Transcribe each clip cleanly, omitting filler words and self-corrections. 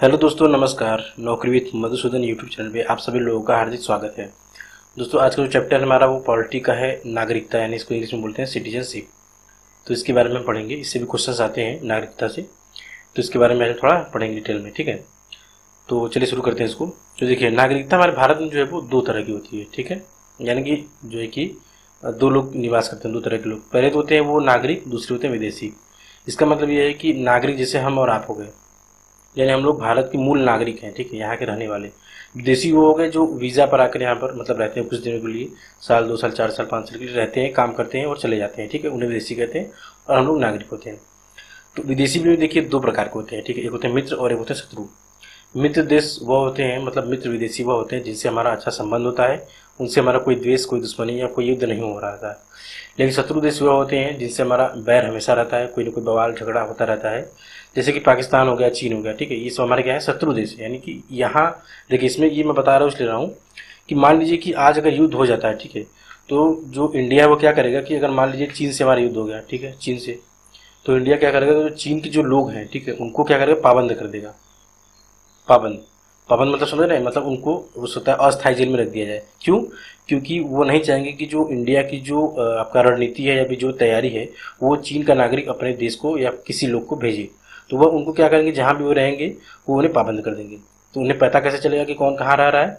Hello दोस्तों, नमस्कार। नौकरी विद मधुसूदन यूट्यूब चैनल पे आप सभी लोगों का हार्दिक स्वागत है। दोस्तों, आज का जो चैप्टर हमारा वो पॉलिटी का है, नागरिकता, यानी इसको इंग्लिश में बोलते हैं सिटीजनशिप। तो इसके बारे में पढ़ेंगे। इससे भी क्वेश्चंस आते हैं नागरिकता से, तो इसके बारे में थोड़ा पढ़ेंगे डिटेल में, ठीक है। तो चलिए शुरू करते हैं इसको। तो देखिए, नागरिकता हमारे भारत में जो है वो दो तरह की होती है, ठीक है। यानी कि जो है कि दो लोग निवास करते हैं, दो तरह के लोग। पहले तो होते हैं वो नागरिक, दूसरे होते हैं विदेशी। इसका मतलब ये है कि नागरिक जैसे हम और आप हो गए, यानी हम लोग भारत के मूल नागरिक हैं, ठीक है, यहाँ के रहने वाले। विदेशी वो हो गए जो वीज़ा पर आकर यहाँ पर मतलब रहते हैं कुछ दिनों के लिए, साल 2 साल 4 साल 5 साल के लिए रहते हैं, काम करते हैं और चले जाते हैं, ठीक है, उन्हें विदेशी कहते हैं। और हम लोग नागरिक होते हैं। तो विदेशी में देखिए दो प्रकार के होते हैं, ठीक है। एक होते हैं मित्र और एक होते हैं शत्रु। मित्र देश वह होते हैं, मतलब मित्र विदेशी वह होते हैं जिनसे हमारा अच्छा संबंध होता है, उनसे हमारा कोई द्वेष, कोई दुश्मनी या कोई युद्ध नहीं हो रहा था। लेकिन शत्रु देश वह होते हैं जिनसे हमारा बैर हमेशा रहता है, कोई ना कोई बवाल झगड़ा होता रहता है। जैसे कि पाकिस्तान हो गया, चीन हो गया, ठीक है, ये सब हमारे क्या है, शत्रु देश है। यानी कि यहाँ देखिए, इसमें ये मैं बता रहा हूँ इसलिए रहा हूँ कि मान लीजिए कि आज अगर युद्ध हो जाता है, ठीक है, तो जो इंडिया है वो क्या करेगा कि अगर मान लीजिए चीन से हमारा युद्ध हो गया, ठीक है, चीन से, तो इंडिया क्या करेगा, तो चीन के जो लोग हैं, ठीक है, उनको क्या करेगा, पाबंद कर देगा। पाबंद, पाबंद मतलब समझ रहे हैं, मतलब उनको उस होता है अस्थायी जेल में रख दिया जाए। क्यों? क्योंकि वो नहीं चाहेंगे कि जो इंडिया की जो आपका रणनीति है या फिर जो तैयारी है, वो चीन का नागरिक अपने देश को या किसी लोग को भेजे। तो वह उनको क्या करेंगे, जहाँ भी वो रहेंगे वो उन्हें पाबंद कर देंगे। तो उन्हें पता कैसे चलेगा कि कौन कहाँ रह रहा है?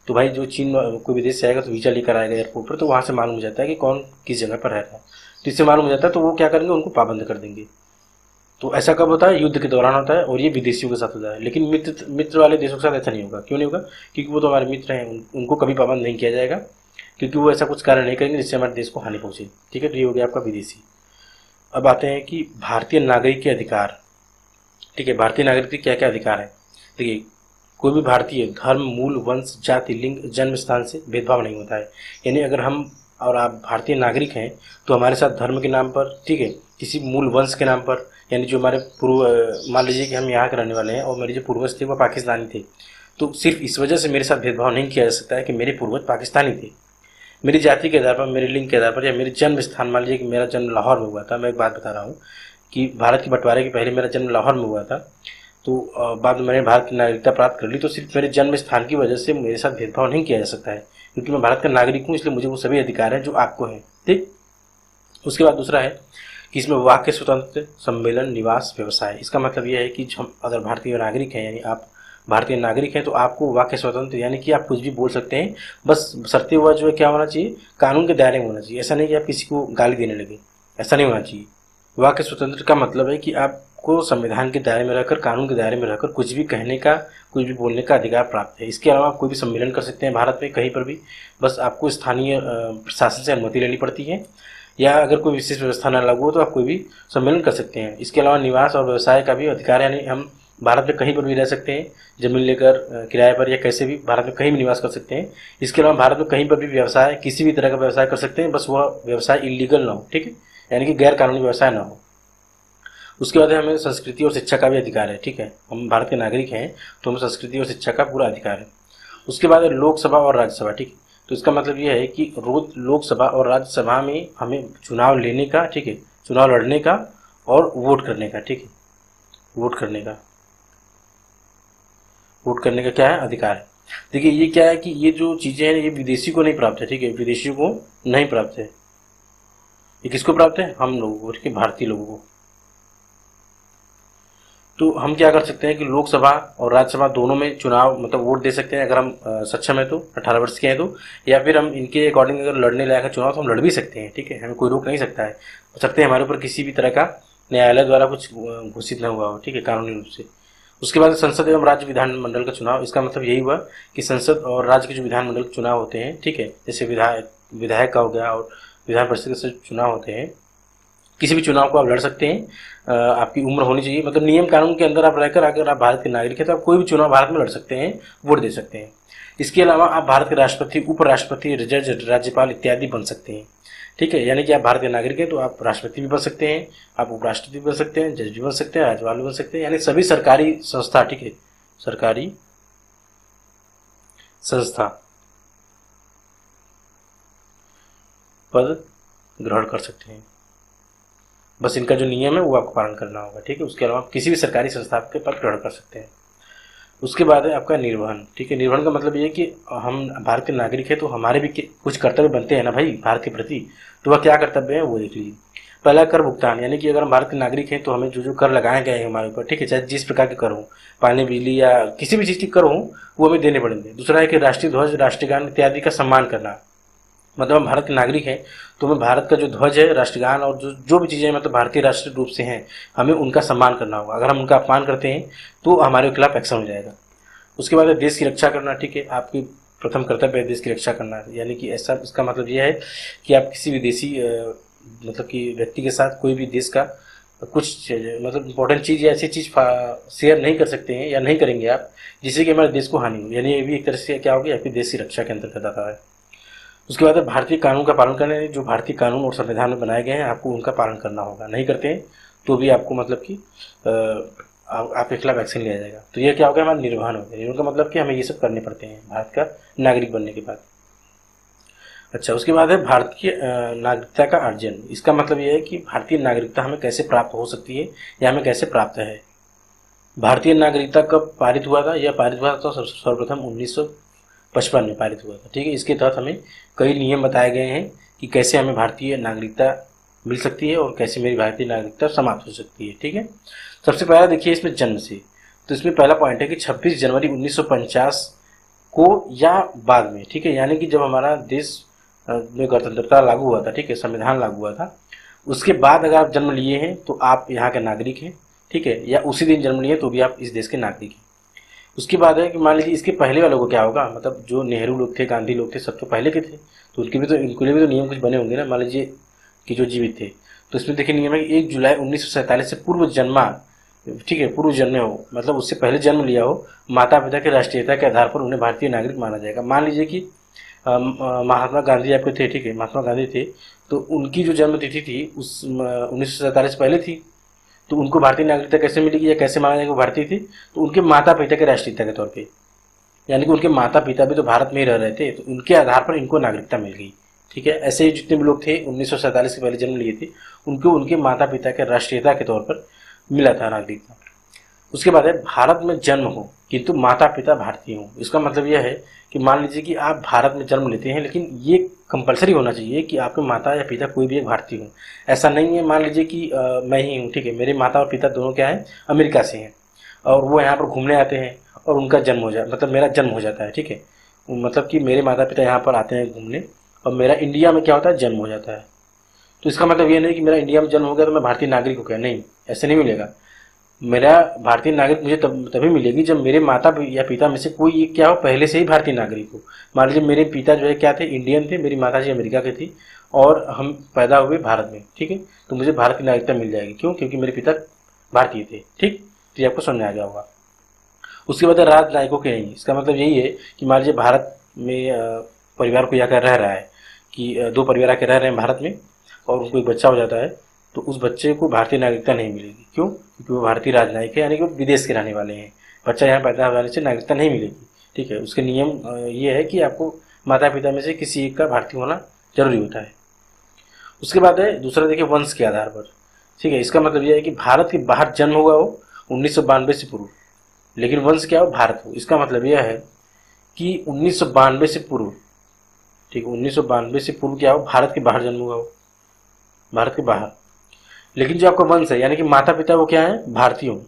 तो भाई जो चीन कोई विदेश से आएगा तो वीजा लेकर आएगा एयरपोर्ट पर, तो वहाँ से मालूम हो जाता है कि कौन किस जगह पर रह रहा है। तो इससे मालूम हो जाता है, तो वो क्या करेंगे, उनको पाबंद कर देंगे। तो ऐसा कब होता है? युद्ध के दौरान होता है, और ये विदेशियों के साथ होता है। लेकिन मित्र मित्र वाले देशों के साथ ऐसा नहीं होगा। क्यों नहीं होगा? क्योंकि वो तो हमारे मित्र हैं, उनको कभी पाबंद नहीं किया जाएगा, क्योंकि वो ऐसा कुछ कार्य नहीं करेंगे जिससे हमारे देश को हानि पहुंचे, ठीक है। तो ये हो गया आपका विदेशी। अब आते हैं कि भारतीय नागरिक के अधिकार, ठीक है। भारतीय नागरिक के क्या क्या अधिकार है? देखिए, कोई भी भारतीय धर्म, मूल, वंश, जाति, लिंग, जन्म स्थान से भेदभाव नहीं होता है। यानी अगर हम और आप भारतीय नागरिक हैं तो हमारे साथ धर्म के नाम पर, ठीक है, किसी मूल वंश के नाम पर, यानी जो हमारे पूर्व, मान लीजिए कि हम यहाँ के रहने वाले हैं और मेरे जो पूर्वज थे वो पाकिस्तानी थे, तो सिर्फ इस वजह से मेरे साथ भेदभाव नहीं किया जा सकता है कि मेरे पूर्वज पाकिस्तानी थे। मेरी जाति के आधार पर, मेरे लिंग के आधार पर, या मेरे जन्म स्थान, मान लीजिए कि मेरा जन्म लाहौर में हुआ था। मैं एक बात बता रहा हूँ कि भारत के बंटवारे के पहले मेरा जन्म लाहौर में हुआ था। तो बाद में मैंने भारत की नागरिकता प्राप्त कर ली, तो सिर्फ मेरे जन्म स्थान की वजह से मेरे साथ भेदभाव नहीं किया जा सकता है, क्योंकि मैं भारत का नागरिक हूँ, इसलिए मुझे वो सभी अधिकार हैं जो आपको हैं, ठीक। उसके बाद दूसरा है कि इसमें वाक्य स्वतंत्र, सम्मेलन, निवास, व्यवसाय। इसका मतलब यह है कि हम अगर भारतीय नागरिक हैं, यानी आप भारतीय नागरिक हैं, तो आपको वाक्य स्वतंत्र, यानी कि आप कुछ भी बोल सकते हैं। बस शर्ते हुआ जो है क्या होना चाहिए, कानून के दायरे में होना चाहिए। ऐसा नहीं कि आप किसी को गाली देने लगे, ऐसा नहीं होना चाहिए। वाक्य स्वतंत्र का मतलब है कि आपको संविधान के दायरे में रहकर, कानून के दायरे में रहकर कुछ भी कहने का, कुछ भी बोलने का अधिकार प्राप्त है। इसके अलावा आप कोई भी सम्मेलन कर सकते हैं भारत में कहीं पर भी, बस आपको स्थानीय प्रशासन से अनुमति लेनी पड़ती है, या अगर कोई विशेष व्यवस्था न लागू हो तो आप कोई भी सम्मेलन कर सकते हैं। इसके अलावा निवास और व्यवसाय का भी अधिकार है, यानी हम भारत में कहीं पर भी रह सकते हैं, जमीन लेकर किराए पर या कैसे भी भारत में कहीं भी निवास कर सकते हैं। इसके अलावा भारत में कहीं पर भी व्यवसाय, किसी भी तरह का व्यवसाय कर सकते हैं, बस वह व्यवसाय इलीगल ना हो, ठीक है, यानी कि गैर कानूनी व्यवसाय ना हो। उसके बाद हमें संस्कृति और शिक्षा का भी अधिकार है, ठीक है। हम भारत के नागरिक हैं तो हमें संस्कृति और शिक्षा का पूरा अधिकार है। उसके बाद है लोकसभा और राज्यसभा, ठीक है। तो इसका मतलब यह है कि रोज लोकसभा और राज्यसभा में हमें चुनाव लेने का, ठीक है, चुनाव लड़ने का और वोट करने का, ठीक है, वोट करने का, वोट करने का क्या है, अधिकार है। देखिए, ये क्या है कि ये जो चीजें हैं ये विदेशी को नहीं प्राप्त है, ठीक है, विदेशियों को नहीं प्राप्त है। ये किसको प्राप्त है? हम लोगों को, ठीक है, भारतीय लोगों को। तो हम क्या कर सकते हैं कि लोकसभा और राज्यसभा दोनों में चुनाव, मतलब वोट दे सकते हैं, अगर हम सक्षम है तो, 18 वर्ष के हैं तो। या फिर हम इनके अकॉर्डिंग अगर लड़ने लायक है चुनाव तो हम लड़ भी सकते हैं, ठीक है, हमें कोई रोक नहीं सकता है। हो सकते हैं हमारे ऊपर किसी भी तरह का न्यायालय द्वारा कुछ घोषित न हुआ हो, ठीक है, कानूनी रूप से। उसके बाद संसद एवं राज्य विधानमंडल का चुनाव। इसका मतलब यही हुआ कि संसद और राज्य के जो विधानमंडल के चुनाव होते हैं, ठीक है, जैसे विधायक विधायक का हो गया और विधान परिषद के चुनाव होते हैं, किसी भी चुनाव को आप लड़ सकते हैं। आपकी उम्र होनी चाहिए, मतलब नियम कानून के अंदर आप रहकर, अगर आप भारत के नागरिक हैं तो आप कोई भी चुनाव भारत में लड़ सकते हैं, वोट दे सकते हैं। इसके अलावा आप भारत के राष्ट्रपति, उपराष्ट्रपति, जज, राज्यपाल इत्यादि बन सकते हैं, ठीक है। यानी कि आप भारत के नागरिक हैं तो आप राष्ट्रपति भी बन सकते हैं, आप उपराष्ट्रपति भी बन सकते हैं, जज भी बन सकते हैं, राज्यपाल भी बन सकते हैं, यानी सभी सरकारी संस्था, ठीक है, सरकारी संस्था पद ग्रहण कर सकते हैं। बस इनका जो नियम है वो आपको पालन करना होगा, ठीक है। उसके अलावा आप किसी भी सरकारी संस्था के पद ग्रहण कर सकते हैं। उसके बाद है आपका निर्वहन। ठीक है, निर्वहन का मतलब ये है कि हम भारत के नागरिक हैं तो हमारे भी कुछ कर्तव्य बनते हैं ना भाई भारत के प्रति। तो वह क्या कर्तव्य है वो देख लीजिए। पहला कर भुगतान, यानी कि अगर हम भारत के नागरिक हैं तो हमें जो जो कर लगाए गए हैं हमारे ऊपर, ठीक है, चाहे जिस प्रकार के कर हों, पानी बिजली या किसी भी चीज़ के कर हों, वो हमें देने पड़ेंगे। दूसरा है कि राष्ट्रीय ध्वज, राष्ट्रगान इत्यादि का सम्मान करना। मतलब हम भारत के नागरिक हैं तो हमें भारत का जो ध्वज है, राष्ट्रगान और जो जो भी चीज़ें मतलब भारतीय राष्ट्रीय रूप से हैं, हमें उनका सम्मान करना होगा। अगर हम उनका अपमान करते हैं तो हमारे खिलाफ एक्शन हो जाएगा। उसके बाद है देश की रक्षा करना। ठीक है, आपकी प्रथम कर्तव्य है देश की रक्षा करना, यानी कि ऐसा इसका मतलब यह है कि आप किसी विदेशी मतलब कि व्यक्ति के साथ कोई भी देश का कुछ मतलब इंपॉर्टेंट चीज़ या ऐसी चीज़ शेयर नहीं कर सकते हैं या नहीं करेंगे आप जिससे कि हमारे देश को हानि हो, यानी ये भी एक तरह से क्या होगी आपकी देश की रक्षा के अंतर्गत आता है। उसके बाद भारतीय कानून का पालन करना, जो भारतीय कानून और संविधान में बनाए गए हैं आपको उनका पालन करना होगा। नहीं करते हैं तो भी आपको मतलब कि आपके खिलाफ एक्शन लिया जाएगा। तो ये क्या हो गया हमारा निर्वहन हो गया। निर्वहन का मतलब कि हमें ये सब करने पड़ते हैं भारत का नागरिक बनने के बाद। अच्छा, उसके बाद है भारतीय नागरिकता का अर्जन। इसका मतलब ये है कि भारतीय नागरिकता हमें कैसे प्राप्त हो सकती है या हमें कैसे प्राप्त है। भारतीय नागरिकता कब पारित हुआ था? यह पारित हुआ था सर्वप्रथम 1955 में पारित हुआ था। ठीक है, इसके तहत हमें कई नियम बताए गए हैं कि कैसे हमें भारतीय नागरिकता मिल सकती है और कैसे मेरी भारतीय नागरिकता समाप्त हो सकती है। ठीक है, सबसे पहला देखिए इसमें जन्म से, तो इसमें पहला पॉइंट है कि 26 जनवरी 1950 को या बाद में। ठीक है, यानी कि जब हमारा देश में गणतंत्रता लागू हुआ था, ठीक है, संविधान लागू हुआ था, उसके बाद अगर आप जन्म लिए हैं तो आप यहाँ के नागरिक हैं। ठीक है, या उसी दिन जन्म लिए तो भी आप इस देश के नागरिक हैं। उसके बाद है कि मान लीजिए इसके पहले वालों को क्या होगा, मतलब जो नेहरू लोग थे, गांधी लोग थे, सब तो पहले के थे, तो उनके लिए भी तो नियम कुछ बने होंगे ना, मान लीजिए कि जो जीवित थे। तो इसमें देखिए नियम है कि 1 जुलाई 1947 से पूर्व जन्मा, ठीक है, पूर्व जन्मे हो, मतलब उससे पहले जन्म लिया हो, माता पिता की राष्ट्रीयता के आधार पर उन्हें भारतीय नागरिक माना जाएगा। मान लीजिए कि महात्मा गांधी आपके थे, ठीक है, महात्मा गांधी थे, तो उनकी जो जन्म तिथि थी उस 1947 से पहले थी, तो उनको भारतीय नागरिकता कैसे मिलेगी या कैसे माना जाएगा वो भारतीय थी? तो उनके माता पिता के राष्ट्रीयता के तौर पे, यानी कि उनके माता पिता भी तो भारत में ही रह रहे थे, तो उनके आधार पर इनको नागरिकता मिल गई। ठीक है, ऐसे ही जितने भी लोग थे 1947 के पहले जन्म लिए थे उनको उनके माता पिता के राष्ट्रीयता के तौर पर मिला था नागरिकता। उसके बाद है भारत में जन्म हो किंतु माता पिता भारतीय हों। इसका मतलब यह है कि मान लीजिए कि आप भारत में जन्म लेते हैं, लेकिन ये कंपलसरी होना चाहिए कि आपके माता या पिता कोई भी एक भारतीय हो। ऐसा नहीं है मान लीजिए कि मैं ही हूँ, ठीक है, मेरे माता और पिता दोनों क्या हैं, अमेरिका से हैं, और वो यहाँ पर घूमने आते हैं और उनका जन्म हो जाए, मतलब मेरा जन्म हो जाता है। ठीक है, मतलब कि मेरे माता पिता यहाँ पर आते हैं घूमने और मेरा इंडिया में क्या होता है, जन्म हो जाता है। तो इसका मतलब ये नहीं कि मेरा इंडिया में जन्म हो गया तो मैं भारतीय नागरिक हो गया, नहीं, ऐसे नहीं मिलेगा। मेरा भारतीय नागरिक मुझे तभी मिलेगी जब मेरे माता या पिता में से कोई एक क्या हो, पहले से ही भारतीय नागरिक हो। मान लीजिए मेरे पिता जो है क्या थे, इंडियन थे, मेरी माता जी अमेरिका की थी और हम पैदा हुए भारत में। ठीक है, तो मुझे भारत की नागरिकता मिल जाएगी। क्यों? क्योंकि मेरे पिता भारतीय थे। ठीक, तो ये आपको समझ में आ गया होगा। उसके बाद राजनयिकों के नहीं। इसका मतलब यही है कि मान लीजिए भारत में परिवार को आकर रह रहा है कि 2 परिवार आकर रह रहे हैं भारत में और उनको एक बच्चा हो जाता है, तो उस बच्चे को भारतीय नागरिकता नहीं मिलेगी। क्यों? क्योंकि वो भारतीय राजनयिक है, यानी कि वो विदेश के रहने वाले हैं। बच्चा यहाँ पैदा होने से नागरिकता नहीं मिलेगी। ठीक है, उसके नियम ये है कि आपको माता पिता में से किसी एक का भारतीय होना जरूरी होता है। उसके बाद है दूसरा, देखिए वंश के आधार पर। ठीक है, इसका मतलब यह है कि भारत के बाहर जन्म हुआ हो 1992 से पूर्व, लेकिन वंश क्या हो, भारत हो। इसका मतलब यह है कि 1992 से पूर्व, ठीक, 1992 से पूर्व क्या हो, भारत के बाहर जन्म हुआ हो, भारत के बाहर, लेकिन जो आपका वंश है यानी कि माता पिता वो क्या है, भारतीय हो।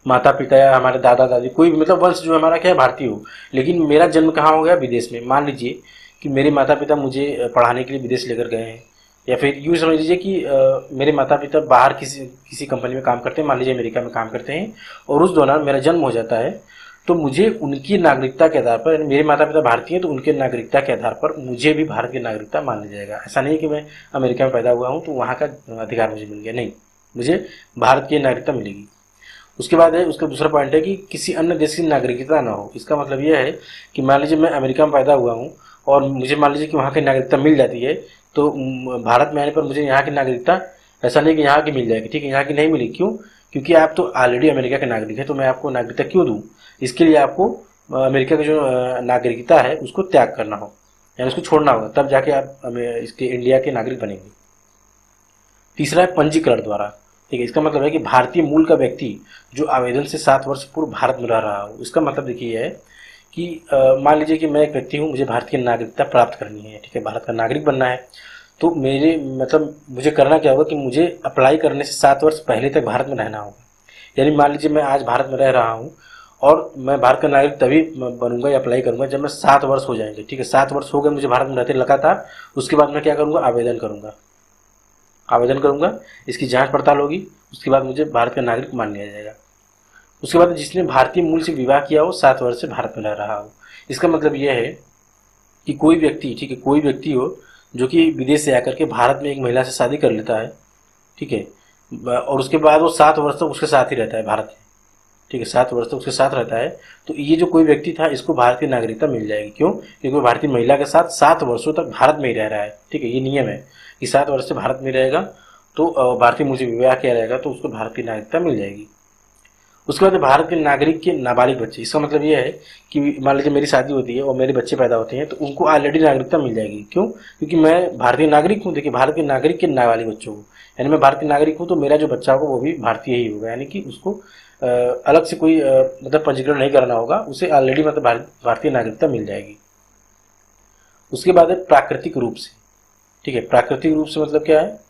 माता पिता या हमारे दादा दादी कोई भी मतलब वंश जो हमारा क्या है, भारतीय हो, लेकिन मेरा जन्म कहाँ हो गया, विदेश में। मान लीजिए कि मेरे माता पिता मुझे पढ़ाने के लिए विदेश लेकर गए हैं, या फिर यूँ समझ लीजिए कि मेरे माता पिता बाहर किसी कंपनी में काम करते हैं, मान लीजिए अमेरिका में काम करते हैं, और उस दौरान मेरा जन्म हो जाता है, तो मुझे उनकी नागरिकता के आधार पर, मेरे माता पिता भारतीय हैं तो उनके नागरिकता के आधार पर मुझे भी भारत की नागरिकता मान लिया जाएगा। ऐसा नहीं कि मैं अमेरिका में पैदा हुआ हूँ तो वहाँ का अधिकार मुझे मिल गया, नहीं, मुझे भारत की नागरिकता मिलेगी। उसके बाद है, उसका दूसरा पॉइंट है कि किसी अन्य देश की नागरिकता ना हो। इसका मतलब यह है कि मान लीजिए मैं अमेरिका में पैदा हुआ हूँ और मुझे मान लीजिए कि वहाँ की नागरिकता मिल जाती है, तो भारत में आने पर मुझे यहाँ की नागरिकता, ऐसा नहीं कि यहाँ की मिल जाएगी, ठीक है, यहाँ की नहीं मिली। क्यों? क्योंकि आप तो ऑलरेडी अमेरिका के नागरिक हैं, तो मैं आपको नागरिकता क्यों दूँ? इसके लिए आपको अमेरिका की जो नागरिकता है उसको त्याग करना हो, यानी उसको छोड़ना होगा, तब जाके आप इसके इंडिया के नागरिक बनेंगे। तीसरा है पंजीकरण द्वारा। ठीक है। इसका मतलब है कि भारतीय मूल का व्यक्ति जो आवेदन से 7 वर्ष पूर्व भारत में रह रहा हो। इसका मतलब देखिए है कि मान लीजिए कि मैं एक व्यक्ति हूँ, मुझे भारत की नागरिकता प्राप्त करनी है, ठीक है, भारत का नागरिक बनना है। तो मेरे मतलब मुझे करना क्या होगा कि मुझे अप्लाई करने से 7 वर्ष पहले तक भारत में रहना होगा। यानी मान लीजिए मैं आज भारत में रह रहा हूँ और मैं भारत का नागरिक तभी बनूंगा या अप्लाई करूंगा जब मैं 7 वर्ष हो जाएंगे, ठीक है। 7 वर्ष हो गए मुझे भारत में रहते लगातार। उसके बाद मैं क्या करूंगा, आवेदन करूंगा, इसकी जांच पड़ताल होगी, उसके बाद मुझे भारत का नागरिक मान लिया जाएगा। उसके बाद जिसने भारतीय मूल से विवाह किया हो, 7 वर्ष से भारत में रह रहा हो। इसका मतलब यह है कि कोई व्यक्ति, ठीक है, कोई व्यक्ति हो जो कि विदेश से आकर के भारत में एक महिला से शादी कर लेता है, ठीक है, और उसके बाद वो 7 वर्ष तक उसके साथ ही रहता है भारत में, ठीक है, 7 वर्ष तक उसके साथ रहता है। तो ये जो कोई व्यक्ति था, इसको भारतीय नागरिकता मिल जाएगी। क्यों? क्योंकि वो भारतीय महिला के साथ 7 वर्षों तक भारत में ही रह रहा है, ठीक है। ये नियम है कि 7 वर्ष से भारत में रहेगा तो भारतीय मूल से विवाह किया रहेगा तो उसको भारतीय नागरिकता मिल जाएगी। उसके बाद भारत के नागरिक के नाबालिग बच्चे, इसका मतलब यह है कि मान लीजिए मेरी शादी होती है और मेरे बच्चे पैदा होते हैं तो उनको ऑलरेडी नागरिकता मिल जाएगी। क्यों? क्योंकि मैं भारतीय नागरिक हूँ। देखिए, भारत के नागरिक के नाबालिग बच्चों को, यानी मैं भारतीय नागरिक हूँ तो मेरा जो बच्चा होगा वो भी भारतीय ही होगा, यानी कि उसको अलग से कोई मतलब पंजीकरण नहीं करना होगा, उसे ऑलरेडी मतलब भारतीय नागरिकता मिल जाएगी। उसके बाद है प्राकृतिक रूप से, ठीक है। प्राकृतिक रूप से मतलब क्या है?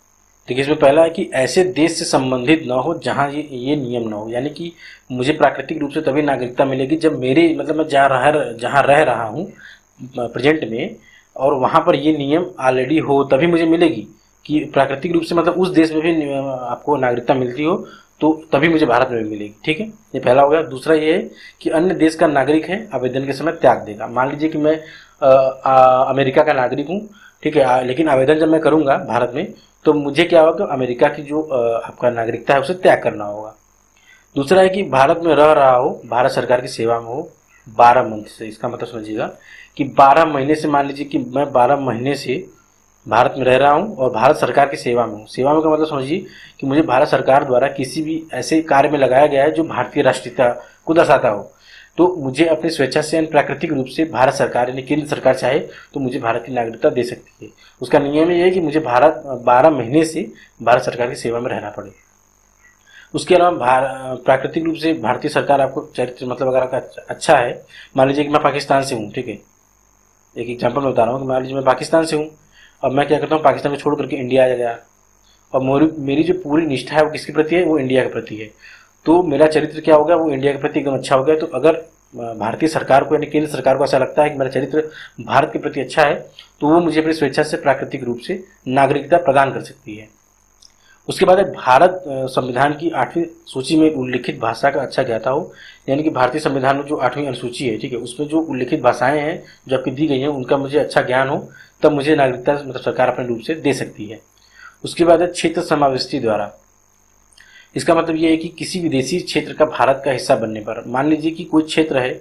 देखिए, इसमें पहला है कि ऐसे देश से संबंधित न हो जहां ये नियम न हो, यानी कि मुझे प्राकृतिक रूप से तभी नागरिकता मिलेगी जब मेरे मतलब मैं जहाँ रह रहा हूँ प्रेजेंट में, और वहां पर ये नियम ऑलरेडी हो तभी मुझे मिलेगी। कि प्राकृतिक रूप से मतलब उस देश में भी आपको नागरिकता मिलती हो तो तभी मुझे भारत में भी मिलेगी, ठीक है। ये पहला हो गया। दूसरा ये है कि अन्य देश का नागरिक है, आवेदन के समय त्याग देगा। मान लीजिए कि मैं अमेरिका का नागरिक हूँ, ठीक है, लेकिन आवेदन जब मैं करूंगा भारत में तो मुझे क्या होगा, अमेरिका की जो आपका नागरिकता है उसे त्याग करना होगा। दूसरा है कि भारत में रह रहा हो, भारत सरकार की सेवा में हो 12 मंथ से। इसका मतलब समझिएगा कि 12 महीने से, मान लीजिए कि मैं 12 महीने से भारत में रह रहा हूँ और भारत सरकार की सेवा में हूँ। सेवा में का मतलब समझिए कि मुझे भारत सरकार द्वारा किसी भी ऐसे कार्य में लगाया गया है जो भारतीय राष्ट्रीयता को दर्शाता हो, तो मुझे अपनी स्वेच्छा से प्राकृतिक रूप से भारत सरकार यानी केंद्र सरकार चाहे तो मुझे भारत की नागरिकता दे सकती है। उसका नियम ये है कि मुझे 12 महीने से भारत सरकार की सेवा में रहना पड़े। उसके अलावा प्राकृतिक रूप से भारतीय सरकार आपको चरित्र मतलब अगर आपका अच्छा है, मान लीजिए कि मैं पाकिस्तान से हूँ, ठीक है, एक एग्जाम्पल मैं बता रहा हूँ कि मान लीजिए मैं पाकिस्तान से हूँ, अब मैं क्या करता हूँ, पाकिस्तान को छोड़ करके इंडिया आ गया, और मेरी जो पूरी निष्ठा है वो किसके प्रति है, वो इंडिया के प्रति है। तो मेरा चरित्र क्या होगा, वो इंडिया के प्रति एकदम अच्छा हो गया। तो अगर भारतीय सरकार को यानी केंद्र सरकार को ऐसा लगता है कि मेरा चरित्र भारत के प्रति अच्छा है तो वो मुझे अपनी स्वेच्छा से प्राकृतिक रूप से नागरिकता प्रदान कर सकती है। उसके बाद भारत संविधान की 8वीं सूची में उल्लिखित भाषा का अच्छा ज्ञाता हो, यानी कि भारतीय संविधान में जो 8वीं अनुसूची है, ठीक है, उसमें जो उल्लिखित भाषाएं हैं जो आपकी दी गई हैं उनका मुझे अच्छा ज्ञान हो, तब मुझे नागरिकता मतलब सरकार अपने रूप से दे सकती है। उसके बाद है क्षेत्र समावेशी द्वारा। इसका मतलब ये है कि किसी विदेशी क्षेत्र का भारत का हिस्सा बनने पर, मान लीजिए कि कोई क्षेत्र है,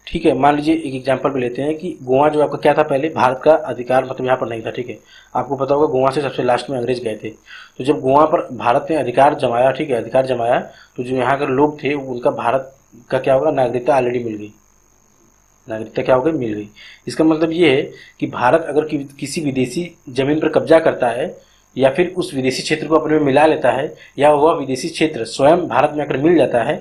ठीक है, मान लीजिए एक एग्जांपल पे लेते हैं कि गोवा जो आपका क्या था, पहले भारत का अधिकार मतलब यहाँ पर नहीं था, ठीक है। आपको पता होगा गोवा से सबसे लास्ट में अंग्रेज गए थे। तो जब गोवा पर भारत ने अधिकार जमाया, ठीक है, अधिकार जमाया, तो जो यहाँ के लोग थे उनका भारत का क्या होगा, नागरिकता ऑलरेडी मिल गई, नागरिकता क्या हो गई, मिल गई। इसका मतलब ये है कि भारत अगर किसी विदेशी जमीन पर कब्जा करता है या फिर उस विदेशी क्षेत्र को अपने में मिला लेता है या वह विदेशी क्षेत्र स्वयं भारत में आकर मिल जाता है,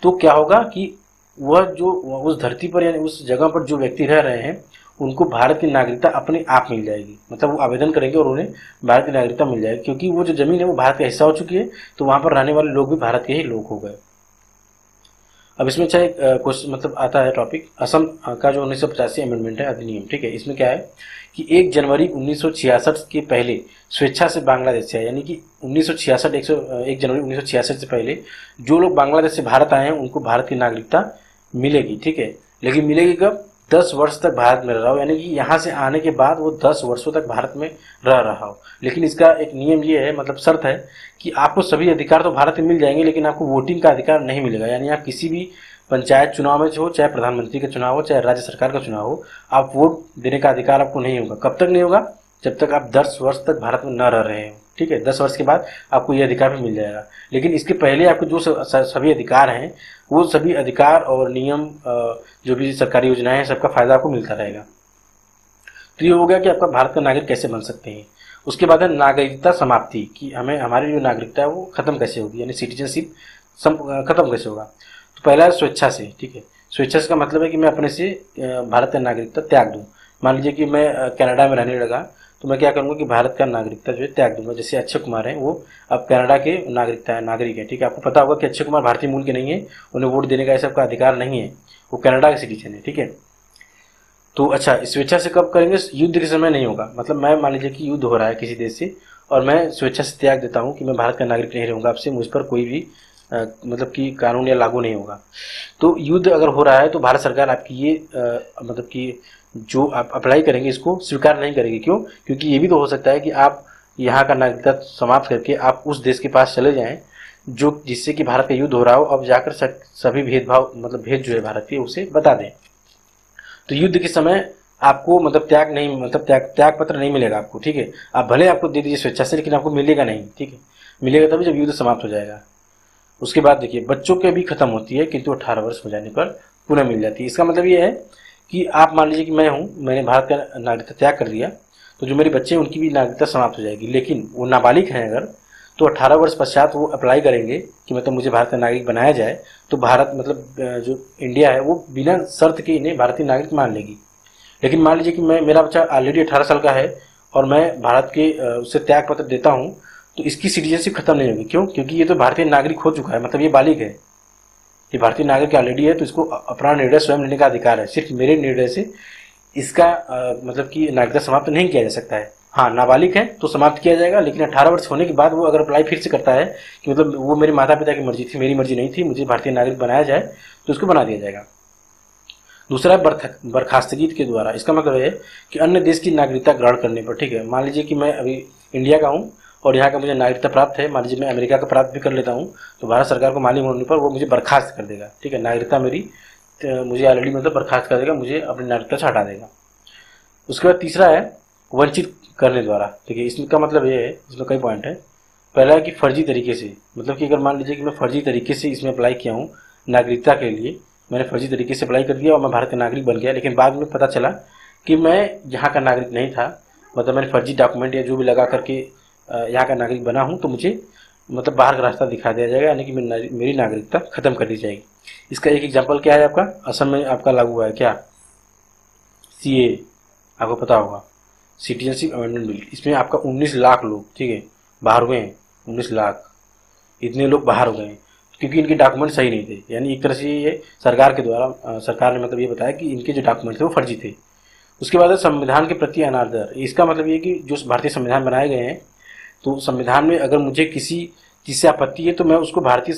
तो क्या होगा कि वह जो उस धरती पर यानी उस जगह पर जो व्यक्ति रह रहे हैं उनको भारत की नागरिकता अपने आप मिल जाएगी। मतलब वो आवेदन करेंगे और उन्हें भारत की नागरिकता मिल जाएगी, क्योंकि वो जो जमीन है वो भारत का हिस्सा हो चुकी है, तो वहां पर रहने वाले लोग भी भारत के ही लोग हो गए। अब इसमें चाहे क्वेश्चन मतलब आता है टॉपिक, असम का जो 1985 अमेंडमेंट है, अधिनियम, ठीक है। इसमें क्या है कि 1 जनवरी 1966 के पहले स्वेच्छा से बांग्लादेश से, यानी कि 1966 1 जनवरी 1966 से पहले जो लोग बांग्लादेश से भारत आए हैं उनको भारत की नागरिकता मिलेगी, ठीक है। लेकिन मिलेगी कब, 10 वर्ष तक भारत में रहा हो, यानी कि यहाँ से आने के बाद वो 10 वर्षों तक भारत में रह रहा हो। लेकिन इसका एक नियम ये है, मतलब शर्त है कि आपको सभी अधिकार तो भारत में मिल जाएंगे लेकिन आपको वोटिंग का अधिकार नहीं मिलेगा। यानी आप किसी भी पंचायत चुनाव में हो, चाहे प्रधानमंत्री का चुनाव हो, चाहे राज्य सरकार का चुनाव हो, आप वोट देने का अधिकार आपको नहीं होगा। कब तक नहीं होगा, जब तक आप 10 वर्ष तक भारत में न रह रहे हो, ठीक है। 10 वर्ष के बाद आपको ये अधिकार भी मिल जाएगा। लेकिन इसके पहले आपको जो सभी अधिकार हैं वो सभी अधिकार और नियम जो भी सरकारी योजनाएं हैं सबका फायदा आपको मिलता रहेगा। तो ये हो गया कि आपका भारत का नागरिक कैसे बन सकते हैं। उसके बाद है नागरिकता समाप्ति, कि हमें हमारी जो नागरिकता है वो खत्म कैसे होगी, यानी सिटीजनशिप खत्म कैसे होगा। तो पहला है स्वेच्छा से, ठीक है। स्वेच्छा से का मतलब है कि मैं अपने से भारत का नागरिकता त्याग दूं। मान लीजिए कि मैं कनाडा में रहने लगा, तो मैं क्या करूंगा कि भारत का नागरिकता जो है त्याग दूंगा। जैसे अक्षय कुमार है, वो अब कनाडा के नागरिक है, ठीक है। आपको पता होगा कि अक्षय कुमार भारतीय मूल के नहीं है, उन्हें वोट देने का ऐसा का अधिकार नहीं है, वो कनाडा के सिटीजन है, ठीक है। तो अच्छा, स्वेच्छा से कब करेंगे, युद्ध के समय नहीं होगा। मतलब मैं मान लीजिए कि युद्ध हो रहा है किसी देश से, और मैं स्वेच्छा से त्याग देता हूँ कि मैं भारत का नागरिक नहीं रहूंगा, आपसे मुझ पर कोई भी मतलब कि कानून या लागू नहीं होगा। तो युद्ध अगर हो रहा है तो भारत सरकार आपकी ये मतलब कि जो आप अप्लाई करेंगे इसको स्वीकार नहीं करेगी। क्यों? क्योंकि ये भी तो हो सकता है कि आप यहाँ का नागरिकता समाप्त करके आप उस देश के पास चले जाएं जो जिससे कि भारत का युद्ध हो रहा हो, अब जाकर सभी भेदभाव मतलब भेद जो है भारत के उसे बता दें। तो युद्ध के समय आपको मतलब त्याग पत्र नहीं मिलेगा आपको, ठीक है। आप भले आपको दे दीजिए स्वेच्छा से, लेकिन आपको मिलेगा नहीं, ठीक है। मिलेगा तभी जब युद्ध समाप्त हो जाएगा। उसके बाद देखिए, बच्चों के भी खत्म होती है, किंतु 18 वर्ष हो जाने पर पुनः मिल जाती है। इसका मतलब ये है कि आप मान लीजिए कि मैं हूँ, मैंने भारत का नागरिकता त्याग कर दिया, तो जो मेरे बच्चे हैं उनकी भी नागरिकता समाप्त हो जाएगी। लेकिन वो नाबालिग हैं अगर, तो 18 वर्ष पश्चात वो अप्लाई करेंगे कि मतलब मुझे भारत का नागरिक बनाया जाए, तो भारत मतलब जो इंडिया है वो बिना शर्त के इन्हें भारतीय नागरिक मान लेगी। लेकिन मान लीजिए कि मेरा बच्चा ऑलरेडी 18 साल का है और मैं भारत के उससे त्याग पत्र देता हूँ, तो इसकी सिटीजनशिप खत्म नहीं होगी। क्यों? क्योंकि ये तो भारतीय नागरिक हो चुका है, मतलब ये बालिग है, ये भारतीय नागरिक ऑलरेडी है, तो इसको अपना निर्णय स्वयं लेने का अधिकार है। सिर्फ मेरे निर्णय से इसका मतलब कि नागरिकता समाप्त नहीं किया जा सकता है। हाँ, नाबालिग है तो समाप्त किया जाएगा, लेकिन 18 वर्ष होने के बाद वो अगर अप्लाई फिर से करता है कि मतलब वो मेरे माता पिता की मर्जी थी, मेरी मर्जी नहीं थी, मुझे भारतीय नागरिक बनाया जाए, तो उसको बना दिया जाएगा। दूसरा बर्खास्तगी के द्वारा। इसका मतलब है कि अन्य देश की नागरिकता ग्रहण करने पर, ठीक है। मान लीजिए कि मैं अभी इंडिया का हूँ और यहाँ का मुझे नागरिकता प्राप्त है, मान लीजिए मैं अमेरिका का प्राप्त भी कर लेता हूँ, तो भारत सरकार को मालूम होने पर वो मुझे बर्खास्त कर देगा, ठीक है। नागरिकता मेरी मुझे ऑलरेडी मतलब बर्खास्त कर देगा, मुझे अपनी नागरिकता से हटा देगा। उसके बाद तीसरा है वंचित करने द्वारा, ठीक है। इसका मतलब ये है, इसमें कई पॉइंट है। पहला है कि फर्जी तरीके से, मतलब कि अगर मान लीजिए कि मैं फर्जी तरीके से इसमें अप्लाई किया हूँ नागरिकता के लिए, मैंने फर्जी तरीके से अप्लाई कर दिया और मैं भारत का नागरिक बन गया, लेकिन बाद में पता चला कि मैं यहाँ का नागरिक नहीं था, मतलब मैंने फर्जी डॉक्यूमेंट या जो भी लगा करके यहाँ का नागरिक बना हूँ, तो मुझे मतलब बाहर का रास्ता दिखा दिया जाएगा, यानी कि मेरी नागरिकता खत्म कर दी जाएगी। इसका एक एग्जाम्पल क्या है, आपका असम में आपका लागू हुआ है क्या, CA, आपको पता होगा, सिटीजनशिप अमेंडमेंट बिल। इसमें आपका 19 लाख लोग, ठीक है, बाहर हुए हैं। 19 लाख, इतने लोग बाहर हो गए हैं क्योंकि इनके डॉक्यूमेंट सही नहीं थे। यानी एक तरह से ये सरकार के द्वारा सरकार ने मतलब ये बताया कि इनके जो डॉक्यूमेंट थे वो फर्जी थे। उसके बाद है संविधान के प्रति अनादर। इसका मतलब ये कि जो भारतीय संविधान बनाए गए हैं, तो संविधान में अगर मुझे किसी चीज़ से आपत्ति है तो मैं उसको भारतीय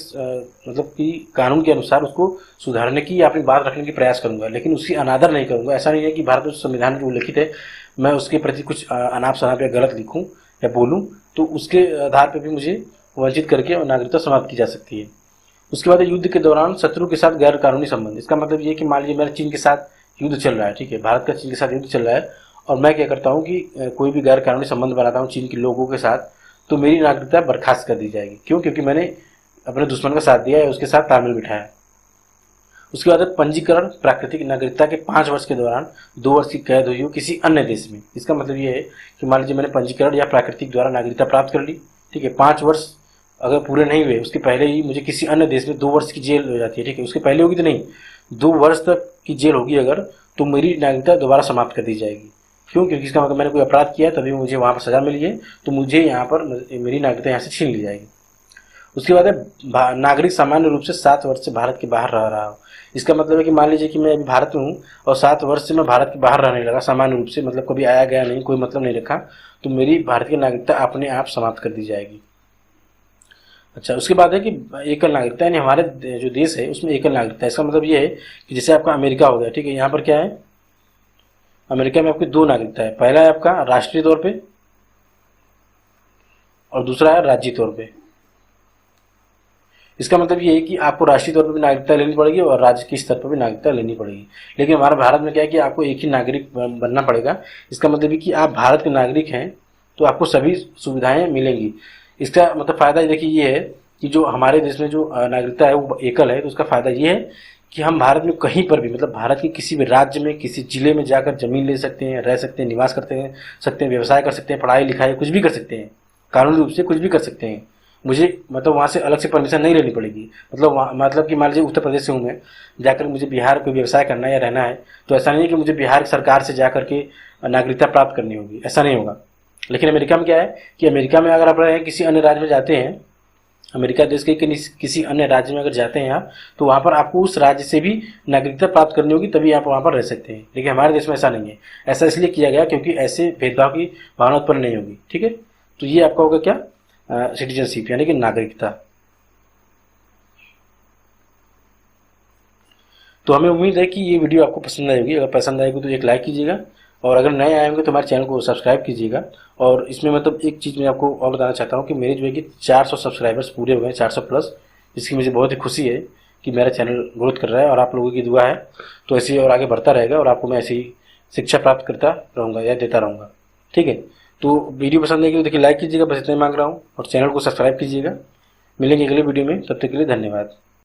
मतलब कि कानून के अनुसार उसको सुधारने की या अपनी बात रखने की प्रयास करूंगा, लेकिन उसकी अनादर नहीं करूंगा। ऐसा नहीं है कि भारत में संविधान में जो उल्लिखित है मैं उसके प्रति कुछ अनाप शनाप या गलत लिखूं या बोलूं, तो उसके आधार पर भी मुझे वंचित करके नागरिकता समाप्त की जा सकती है। उसके बाद युद्ध के दौरान शत्रु के साथ गैर कानूनी संबंध। इसका मतलब ये कि मान लीजिए मेरा चीन के साथ युद्ध चल रहा है, ठीक है, भारत का चीन के साथ युद्ध चल रहा है, और मैं क्या करता हूँ कि कोई भी गैर कानूनी संबंध बनाता हूँ चीन के लोगों के साथ, तो मेरी नागरिकता बर्खास्त कर दी जाएगी। क्यों? क्योंकि मैंने अपने दुश्मन का साथ दिया है, उसके साथ तालमेल बिठाया। उसके बाद पंजीकरण प्राकृतिक नागरिकता के 5 वर्ष के दौरान 2 वर्ष की कैद हुई हो किसी अन्य देश में। इसका मतलब ये है कि मान लीजिए मैंने पंजीकरण या प्राकृतिक द्वारा नागरिकता प्राप्त कर ली, ठीक है, 5 वर्ष अगर पूरे नहीं हुए उसके पहले ही मुझे किसी अन्य देश में 2 वर्ष की जेल हो जाती है, ठीक है। उसके पहले होगी तो नहीं, 2 वर्ष तक की जेल होगी अगर, तो मेरी नागरिकता दोबारा समाप्त कर दी जाएगी। क्यों? क्योंकि इसका मतलब मैंने कोई अपराध किया तभी मुझे वहाँ पर सजा मिली है, तो मुझे यहाँ पर मेरी नागरिकता यहाँ से छीन ली जाएगी। उसके बाद है नागरिक सामान्य रूप से 7 वर्ष से भारत के बाहर रह रहा हो। इसका मतलब है कि मान लीजिए कि मैं अभी भारत में हूँ और 7 वर्ष से मैं भारत के बाहर रहने लगा सामान्य रूप से, मतलब कभी आया गया नहीं, कोई मतलब नहीं रखा, तो मेरी भारतीय नागरिकता अपने आप समाप्त कर दी जाएगी। अच्छा, उसके बाद है कि एकल नागरिकता, यानी हमारे जो देश है उसमें एकल नागरिकता। इसका मतलब ये है कि जैसे आपका अमेरिका हो गया, ठीक है, यहाँ पर क्या है, अमेरिका में आपकी 2 नागरिकता है। पहला है आपका राष्ट्रीय तौर पे और दूसरा है राज्य तौर पे। इसका मतलब ये है कि आपको राष्ट्रीय तौर पर भी नागरिकता लेनी पड़ेगी और राज्य के स्तर पर भी नागरिकता लेनी पड़ेगी। लेकिन हमारे भारत में क्या है कि आपको एक ही नागरिक बनना पड़ेगा। इसका मतलब है कि आप भारत के नागरिक हैं तो आपको सभी सुविधाएं मिलेंगी। इसका मतलब फ़ायदा देखिए ये है कि जो हमारे देश में जो नागरिकता है वो एकल है, तो उसका फ़ायदा ये है कि हम भारत में कहीं पर भी, मतलब भारत के किसी भी राज्य में, किसी जिले में जाकर ज़मीन ले सकते हैं, रह सकते हैं, निवास करते हैं सकते हैं, व्यवसाय कर सकते हैं, पढ़ाई लिखाई कुछ भी कर सकते हैं, कानूनी रूप से कुछ भी कर सकते हैं। मुझे मतलब वहाँ से अलग से परमिशन नहीं लेनी पड़ेगी। मतलब वहाँ, मतलब कि मान लीजिए उत्तर प्रदेश से हूँ मैं, जाकर मुझे बिहार कोई व्यवसाय करना है या रहना है, तो ऐसा नहीं है कि मुझे बिहार की सरकार से जा करके नागरिकता प्राप्त करनी होगी, ऐसा नहीं होगा। लेकिन अमेरिका में क्या है कि अमेरिका में अगर आप रहे किसी अन्य राज्य में जाते हैं, अमेरिका देश के किसी अन्य राज्य में अगर जाते हैं आप, तो वहाँ पर आपको उस राज्य से भी नागरिकता प्राप्त करनी होगी, तभी आप वहाँ पर रह सकते हैं। लेकिन हमारे देश में ऐसा नहीं है। ऐसा इसलिए किया गया क्योंकि ऐसे भेदभाव की भावना उत्पन्न नहीं होगी। ठीक है, तो ये आपका होगा क्या, सिटीजनशिप यानी कि नागरिकता। तो हमें उम्मीद है कि ये वीडियो आपको पसंद आएगी। अगर पसंद आएगी तो एक लाइक कीजिएगा, और अगर नए आए होंगे तो हमारे चैनल को सब्सक्राइब कीजिएगा। और इसमें मतलब एक चीज़ मैं आपको और बताना चाहता हूँ कि मेरे जो है कि 400 सब्सक्राइबर्स पूरे हो गए, 400 प्लस, जिसकी मुझे बहुत ही खुशी है कि मेरा चैनल ग्रोथ कर रहा है, और आप लोगों की दुआ है तो ऐसे ही और आगे बढ़ता रहेगा, और आपको मैं ऐसी ही शिक्षा प्राप्त करता रहूँगा या देता रहूँगा। ठीक है, तो वीडियो पसंद आएगी तो देखिए लाइक कीजिएगा, बस इतना ही मांग रहा हूँ, और चैनल को सब्सक्राइब कीजिएगा। मिलेंगे अगले वीडियो में, तब तक के लिए धन्यवाद।